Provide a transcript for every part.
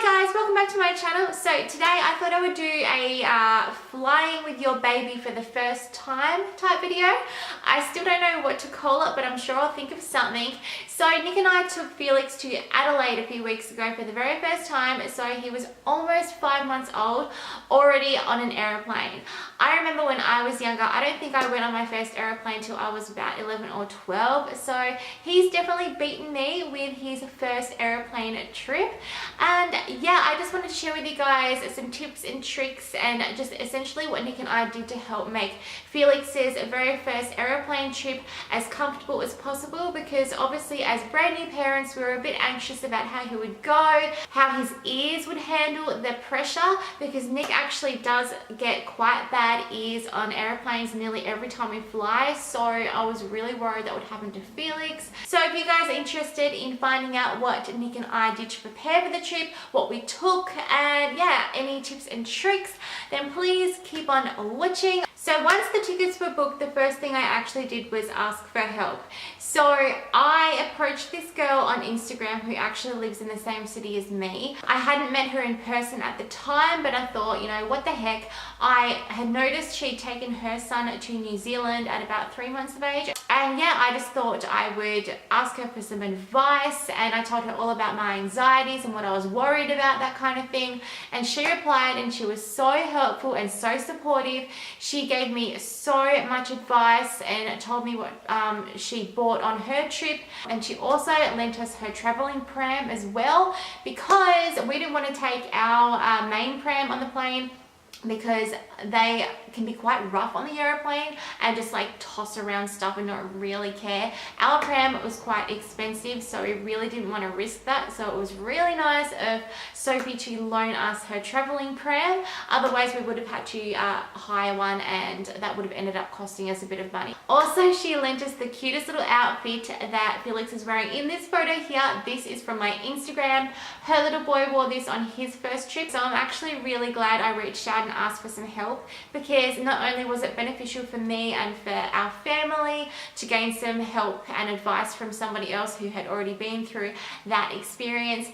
Hi guys, welcome back to my channel. So today I thought I would do a flying with your baby for the first time type video. I still don't know what to call it, but I'm sure I'll think of something. So Nick and I took Felix to Adelaide a few weeks ago for the very first time. So he was almost 5 months old, already on an aeroplane. I remember when I was younger, I don't think I went on my first aeroplane till I was about 11 or 12. So he's definitely beaten me with his first aeroplane trip. And yeah, I just wanted to share with you guys some tips and tricks and just essentially what Nick and I did to help make Felix's very first aeroplane trip as comfortable as possible, because obviously as brand new parents we were a bit anxious about how he would go, how his ears would handle the pressure, because Nick actually does get quite bad ears on airplanes nearly every time we fly. So I was really worried that would happen to Felix. So if you guys are interested in finding out what Nick and I did to prepare for the trip, what we took, and yeah, any tips and tricks, then please keep on watching. So once the tickets were booked, the first thing I actually did was ask for help. So I approached this girl on Instagram who actually lives in the same city as me. I hadn't met her in person at the time, but I thought, you know, what the heck. I had noticed she'd taken her son to New Zealand at about 3 months of age. And yeah, I just thought I would ask her for some advice, and I told her all about my anxieties and what I was worried about, that kind of thing. And she replied, and she was so helpful and so supportive. She gave me so much advice and told me what she bought on her trip, and she also lent us her traveling pram as well, because we didn't want to take our main pram on the plane because they can be quite rough on the airplane and just like toss around stuff and not really care. Our pram was quite expensive, so we really didn't want to risk that. So it was really nice of Sophie to loan us her traveling pram. Otherwise we would have had to hire one, and that would have ended up costing us a bit of money. Also, she lent us the cutest little outfit that Felix is wearing in this photo here. This is from my Instagram. Her little boy wore this on his first trip, so I'm actually really glad I reached out and asked for some help, because not only was it beneficial for me and for our family to gain some help and advice from somebody else who had already been through that experience,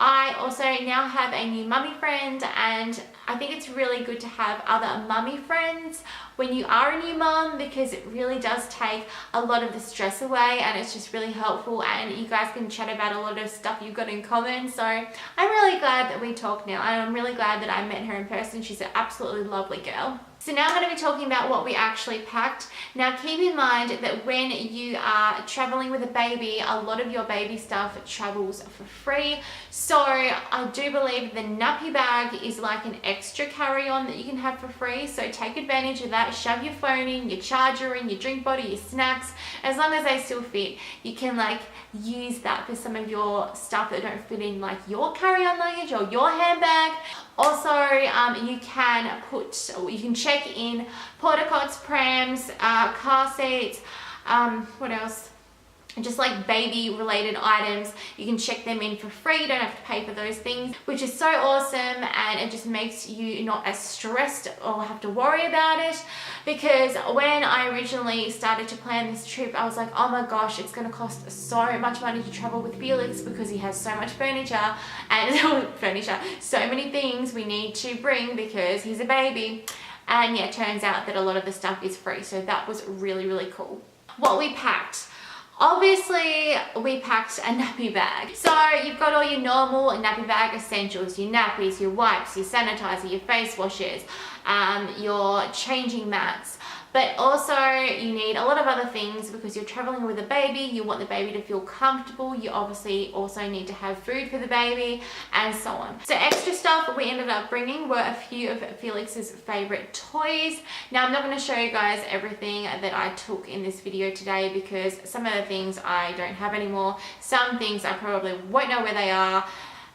I also now have a new mummy friend, and I think it's really good to have other mummy friends when you are a new mum, because it really does take a lot of the stress away, and it's just really helpful, and you guys can chat about a lot of stuff you've got in common. So I'm really glad that we talk now, and I'm really glad that I met her in person. She's an absolutely lovely girl. So now I'm going to be talking about what we actually packed. Now keep in mind that when you are traveling with a baby, a lot of your baby stuff travels for free. So I do believe the nappy bag is like an extra carry-on that you can have for free. So take advantage of that. Shove your phone in, your charger in, your drink bottle, your snacks. As long as they still fit, you can like use that for some of your stuff that don't fit in like your carry-on luggage or your handbag. Also, you can check in porta cots, prams, car seats, what else? Just like baby related items. You can check them in for free. You don't have to pay for those things, which is so awesome, and it just makes you not as stressed or have to worry about it. Because when I originally started to plan this trip, I was like, oh my gosh, it's going to cost so much money to travel with Felix, because he has so much furniture and so many things we need to bring because he's a baby. And yeah, it turns out that a lot of the stuff is free, so that was really, really cool. What we packed. Obviously, we packed a nappy bag. So you've got all your normal nappy bag essentials, your nappies, your wipes, your sanitizer, your face washes, your changing mats. But also you need a lot of other things, because you're traveling with a baby. You want the baby to feel comfortable. You obviously also need to have food for the baby, and so on. So extra stuff we ended up bringing were a few of Felix's favorite toys. Now I'm not going to show you guys everything that I took in this video today, because some of the things I don't have anymore. Some things I probably won't know where they are.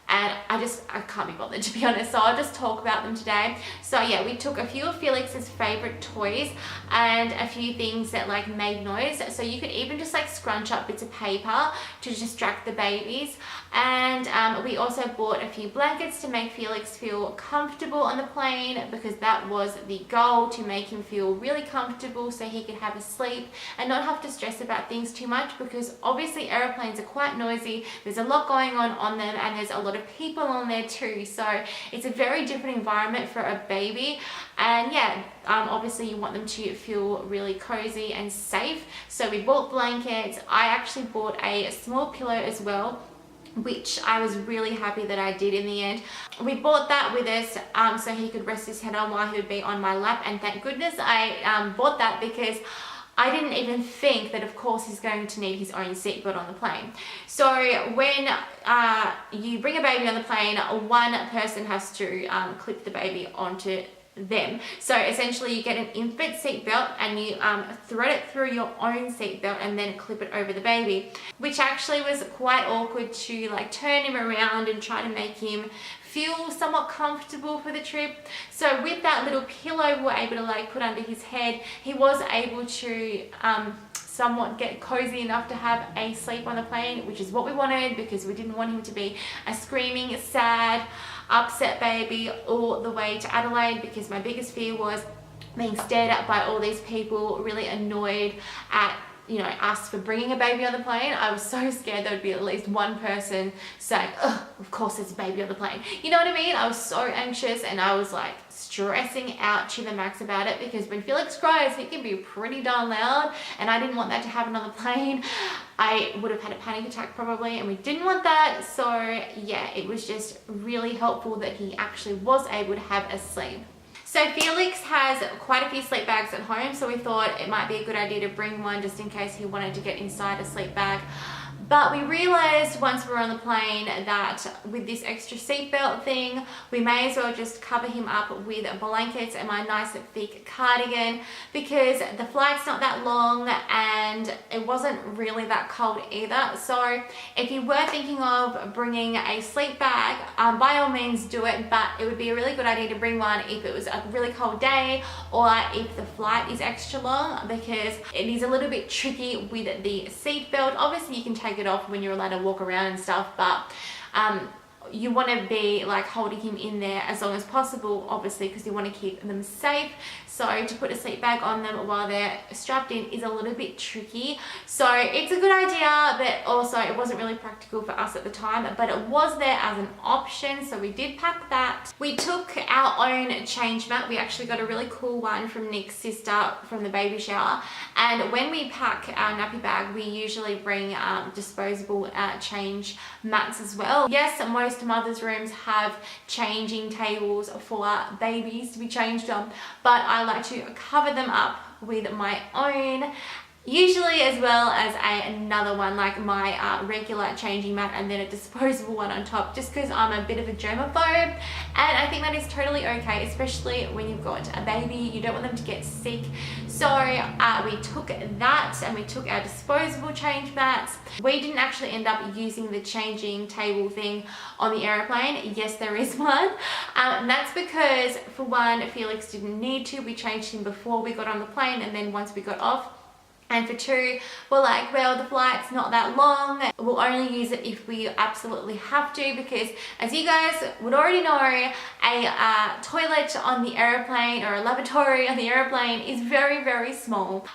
And I can't be bothered, to be honest, so I'll just talk about them today. So yeah, we took a few of Felix's favorite toys and a few things that like made noise. So you could even just like scrunch up bits of paper to distract the babies. And we also bought a few blankets to make Felix feel comfortable on the plane, because that was the goal, to make him feel really comfortable so he could have a sleep and not have to stress about things too much, because obviously airplanes are quite noisy. There's a lot going on them, and there's a lot of people hospital on there too, so it's a very different environment for a baby. And yeah, obviously you want them to feel really cozy and safe. So we bought blankets. I actually bought a small pillow as well, which I was really happy that I did in the end. We bought that with us so he could rest his head on while he would be on my lap, and thank goodness I bought that, because I didn't even think that of course he's going to need his own seatbelt on the plane. So when you bring a baby on the plane, one person has to clip the baby onto them. So essentially you get an infant seatbelt and you thread it through your own seatbelt and then clip it over the baby, which actually was quite awkward to like turn him around and try to make him feel somewhat comfortable for the trip. So with that little pillow we're able to like put under his head, he was able to somewhat get cozy enough to have a sleep on the plane, which is what we wanted, because we didn't want him to be a screaming, sad, upset baby all the way to Adelaide, because my biggest fear was being stared at by all these people, really annoyed at, you know, us for bringing a baby on the plane. I was so scared there would be at least one person saying, oh, of course there's a baby on the plane. You know what I mean? I was so anxious and I was like stressing out to the max about it, because when Felix cries, he can be pretty darn loud, and I didn't want that to happen on the plane. I would have had a panic attack probably, and we didn't want that. So yeah, it was just really helpful that he actually was able to have a sleep. So Felix has quite a few sleep bags at home, so we thought it might be a good idea to bring one just in case he wanted to get inside a sleep bag. But we realized once we were on the plane that with this extra seatbelt thing, we may as well just cover him up with blankets and my nice thick cardigan, because the flight's not that long and it wasn't really that cold either. So if you were thinking of bringing a sleep bag, by all means do it, but it would be a really good idea to bring one if it was a really cold day or if the flight is extra long, because it is a little bit tricky with the seatbelt. Obviously you can take it off when you're allowed to walk around and stuff, but you want to be like holding him in there as long as possible, obviously, because you want to keep them safe. So to put a sleep bag on them while they're strapped in is a little bit tricky. So it's a good idea, but also it wasn't really practical for us at the time, but it was there as an option, so we did pack that. We took our own change mat. We actually got a really cool one from Nick's sister from the baby shower, and when we pack our nappy bag, we usually bring disposable change mats as well. Yes, most mothers' rooms have changing tables for babies to be changed on, but I like to cover them up with my own, usually as well as another one like my regular changing mat, and then a disposable one on top, just because I'm a bit of a germaphobe, and I think that is totally okay, especially when you've got a baby. You don't want them to get sick. So we took that, and we took our disposable change mats. We didn't actually end up using the changing table thing on the airplane. Yes, there is one, and that's because for one, Felix didn't need to. We changed him before we got on the plane, and then once we got off. And for two, we're like, well, the flight's not that long. We'll only use it if we absolutely have to, because as you guys would already know, a toilet on the airplane or a lavatory on the airplane is very, very small.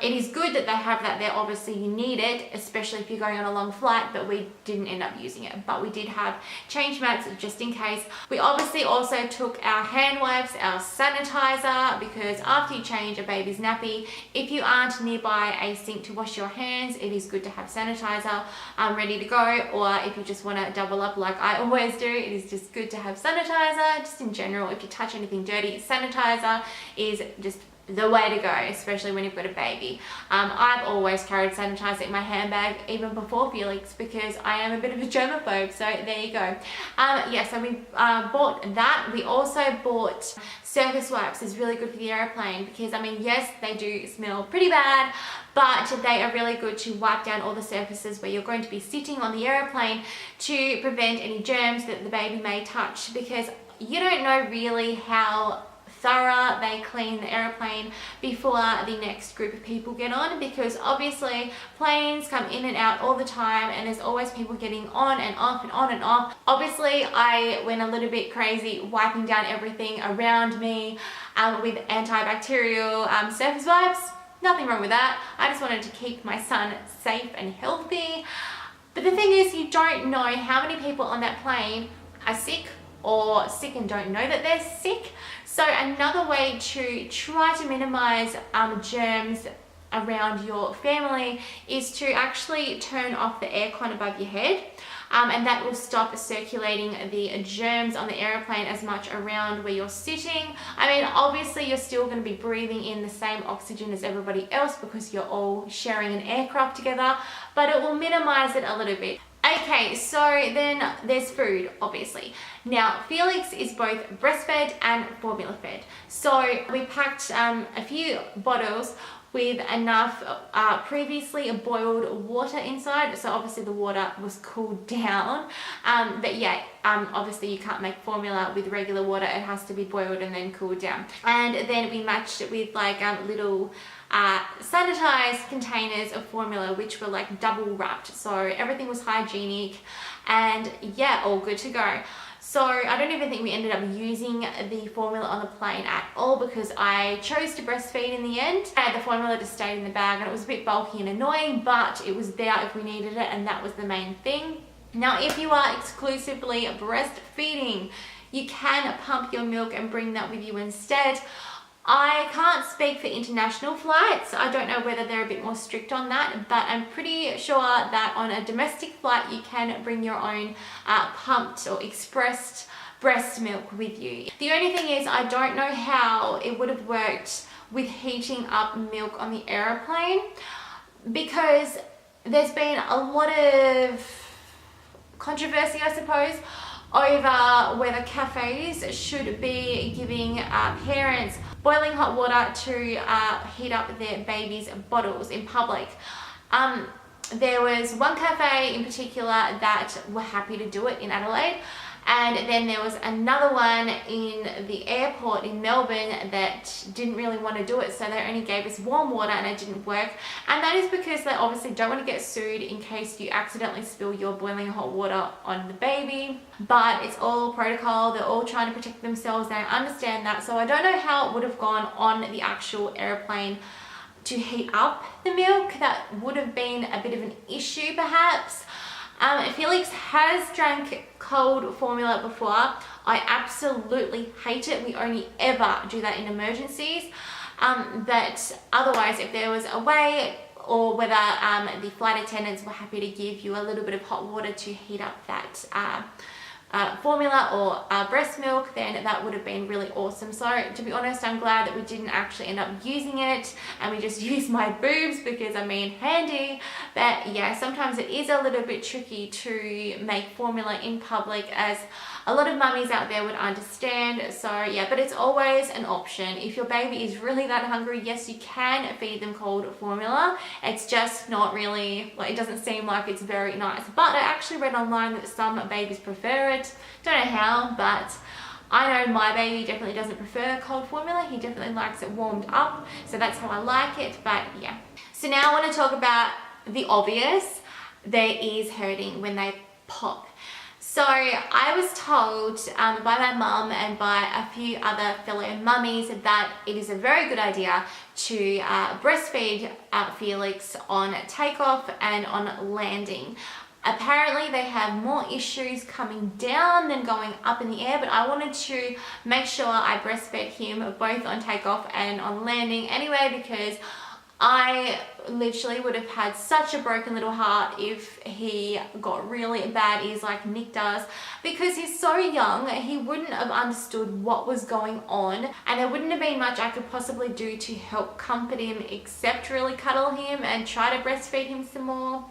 It is good that they have that there. Obviously you need it, especially if you're going on a long flight, but we didn't end up using it. But we did have change mats just in case. We obviously also took our hand wipes, our sanitizer, because after you change a baby's nappy, if you aren't nearby a sink to wash your hands, it is good to have sanitizer ready to go, or if you just want to double up like I always do, it is just good to have sanitizer. Just in general, if you touch anything dirty, sanitizer is just the way to go, especially when you've got a baby. I've always carried sanitizer in my handbag even before Felix, because I am a bit of a germaphobe, so there you go. Yeah, so we bought that. We also bought surface wipes. Is really good for the airplane, because I mean, yes, they do smell pretty bad, but they are really good to wipe down all the surfaces where you're going to be sitting on the airplane to prevent any germs that the baby may touch, because you don't know really how thorough they clean the airplane before the next group of people get on, because obviously planes come in and out all the time, and there's always people getting on and off and on and off. Obviously I went a little bit crazy wiping down everything around me with antibacterial surface wipes. Nothing wrong with that. I just wanted to keep my son safe and healthy. But the thing is, you don't know how many people on that plane are sick or sick and don't know that they're sick. So another way to try to minimize germs around your family is to actually turn off the aircon above your head. And that will stop circulating the germs on the airplane as much around where you're sitting. I mean, obviously you're still going to be breathing in the same oxygen as everybody else because you're all sharing an aircraft together, but it will minimize it a little bit. Okay, so then there's food, obviously. Now, Felix is both breastfed and formula fed. So we packed a few bottles with enough previously boiled water inside. So obviously the water was cooled down. But yeah, obviously you can't make formula with regular water. It has to be boiled and then cooled down. And then we matched it with like little sanitized containers of formula, which were like double wrapped. So everything was hygienic and yeah, all good to go. So I don't even think we ended up using the formula on the plane at all because I chose to breastfeed in the end. The formula just stayed in the bag and it was a bit bulky and annoying, but it was there if we needed it, and that was the main thing. Now, if you are exclusively breastfeeding, you can pump your milk and bring that with you instead. I can't speak for international flights. I don't know whether they're a bit more strict on that, but I'm pretty sure that on a domestic flight you can bring your own pumped or expressed breast milk with you. The only thing is I don't know how it would have worked with heating up milk on the airplane, because there's been a lot of controversy, I suppose, over whether cafes should be giving parents boiling hot water to heat up their babies' bottles in public. There was one cafe in particular that were happy to do it in Adelaide, and then there was another one in the airport in Melbourne that didn't really want to do it, so they only gave us warm water and it didn't work. And that is because they obviously don't want to get sued in case you accidentally spill your boiling hot water on the baby. But it's all protocol, they're all trying to protect themselves, and I understand that. So I don't know how it would have gone on the actual airplane to heat up the milk. That would have been a bit of an issue perhaps. Felix has drank cold formula before. I absolutely hate it. We only ever do that in emergencies. But otherwise, if there was a way, or whether the flight attendants were happy to give you a little bit of hot water to heat up that formula or breast milk, then that would have been really awesome. So to be honest, I'm glad that we didn't actually end up using it and we just used my boobs, because I mean, handy. But yeah, sometimes it is a little bit tricky to make formula in public, as a lot of mummies out there would understand. So yeah, but it's always an option. If your baby is really that hungry, yes, you can feed them cold formula. It's just not really, like, it doesn't seem like it's very nice. But I actually read online that some babies prefer it. Don't know how, but I know my baby definitely doesn't prefer cold formula. He definitely likes it warmed up, so that's how I like it. But yeah. So now I want to talk about the obvious. There is hurting when they pop. So I was told by my mum and by a few other fellow mummies that it is a very good idea to breastfeed Felix on takeoff and on landing. Apparently they have more issues coming down than going up in the air, but I wanted to make sure I breastfed him both on takeoff and on landing anyway, because I literally would have had such a broken little heart if he got really bad ears like Nick does, because he's so young. He wouldn't have understood what was going on, and there wouldn't have been much I could possibly do to help comfort him except really cuddle him and try to breastfeed him some more.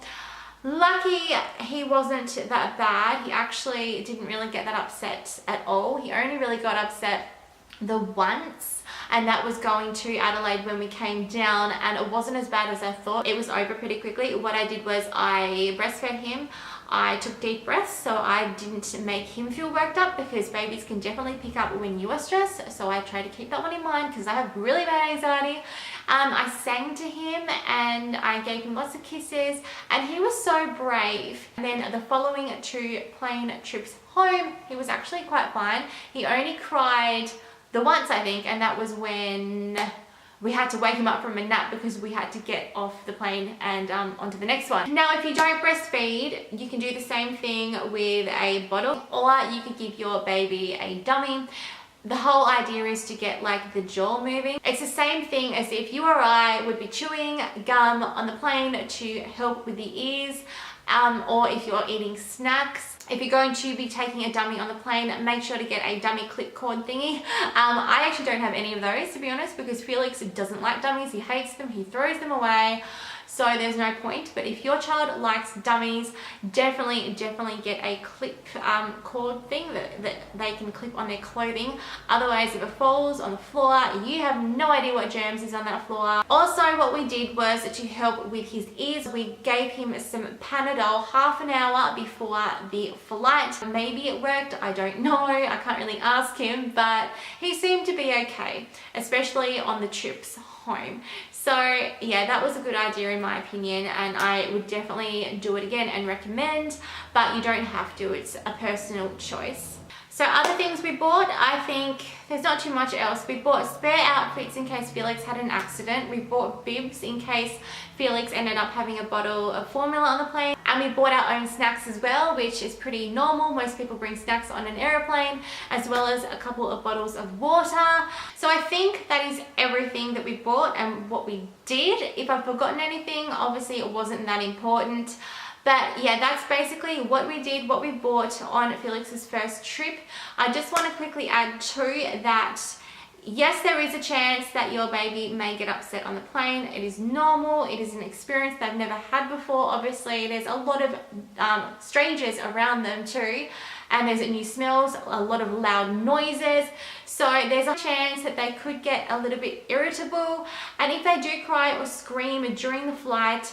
Lucky he wasn't that bad. He actually didn't really get that upset at all. He only really got upset the once, and that was going to Adelaide when we came down, and it wasn't as bad as I thought. It was over pretty quickly. What I did was I breastfed him. I took deep breaths so I didn't make him feel worked up, because babies can definitely pick up when you are stressed. So I try to keep that one in mind because I have really bad anxiety. I sang to him and I gave him lots of kisses, and he was so brave. And then the following 2 plane trips home, he was actually quite fine. He only cried the once, I think, and that was when we had to wake him up from a nap because we had to get off the plane and onto the next one. Now, if you don't breastfeed, you can do the same thing with a bottle, or you could give your baby a dummy. The whole idea is to get like the jaw moving. It's the same thing as if you or I would be chewing gum on the plane to help with the ears, or if you're eating snacks. If you're going to be taking a dummy on the plane, make sure to get a dummy clip cord thingy. I actually don't have any of those, to be honest, because Felix doesn't like dummies. He hates them, he throws them away. So there's no point. But if your child likes dummies, definitely get a clip cord thing that they can clip on their clothing. Otherwise, if it falls on the floor, you have no idea what germs is on that floor. Also, what we did was to help with his ears, we gave him some Panadol half an hour before the flight. Maybe it worked, I don't know. I can't really ask him, but he seemed to be okay, especially on the trips home. So yeah, that was a good idea in my opinion, and I would definitely do it again and recommend, but you don't have to. It's a personal choice. So other things we bought, I think there's not too much else. We bought spare outfits in case Felix had an accident. We bought bibs in case Felix ended up having a bottle of formula on the plane. And we bought our own snacks as well, which is pretty normal. Most people bring snacks on an airplane, as well as a couple of bottles of water. So I think that is everything that we bought and what we did. If I've forgotten anything, obviously it wasn't that important. But yeah, that's basically what we did, what we bought on Felix's first trip. I just want to quickly add too that yes, there is a chance that your baby may get upset on the plane. It is normal. It is an experience they've never had before. Obviously, there's a lot of strangers around them too. And there's new smells, a lot of loud noises. So there's a chance that they could get a little bit irritable. And if they do cry or scream during the flight,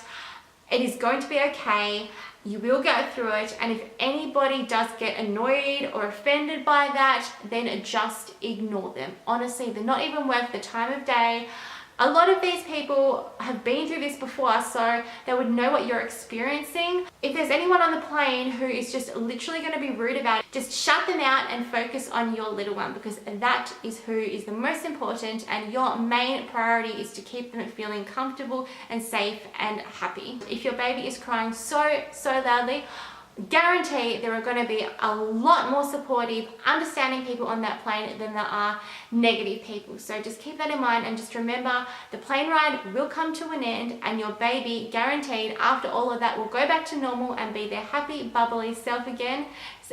it is going to be okay. You will get through it, and if anybody does get annoyed or offended by that, then just ignore them. Honestly, they're not even worth the time of day. A lot of these people have been through this before, so they would know what you're experiencing. If there's anyone on the plane who is just literally going to be rude about it, just shut them out and focus on your little one, because that is who is the most important, and your main priority is to keep them feeling comfortable and safe and happy. If your baby is crying so loudly, guarantee there are going to be a lot more supportive, understanding people on that plane than there are negative people. So just keep that in mind, and just remember the plane ride will come to an end, and your baby, guaranteed, after all of that, will go back to normal and be their happy, bubbly self again.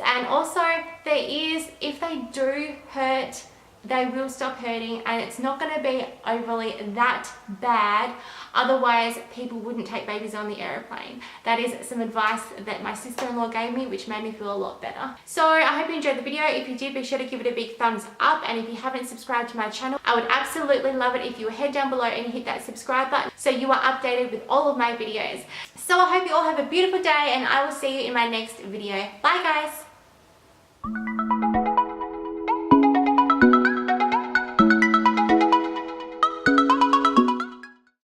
And also, their ears, if they do hurt, they will stop hurting, and it's not going to be overly that bad. Otherwise, people wouldn't take babies on the airplane. That is some advice that my sister-in-law gave me, which made me feel a lot better. So I hope you enjoyed the video. If you did, be sure to give it a big thumbs up, and if you haven't subscribed to my channel, I would absolutely love it if you would head down below and hit that subscribe button so you are updated with all of my videos. So I hope you all have a beautiful day, and I will see you in my next video. Bye guys!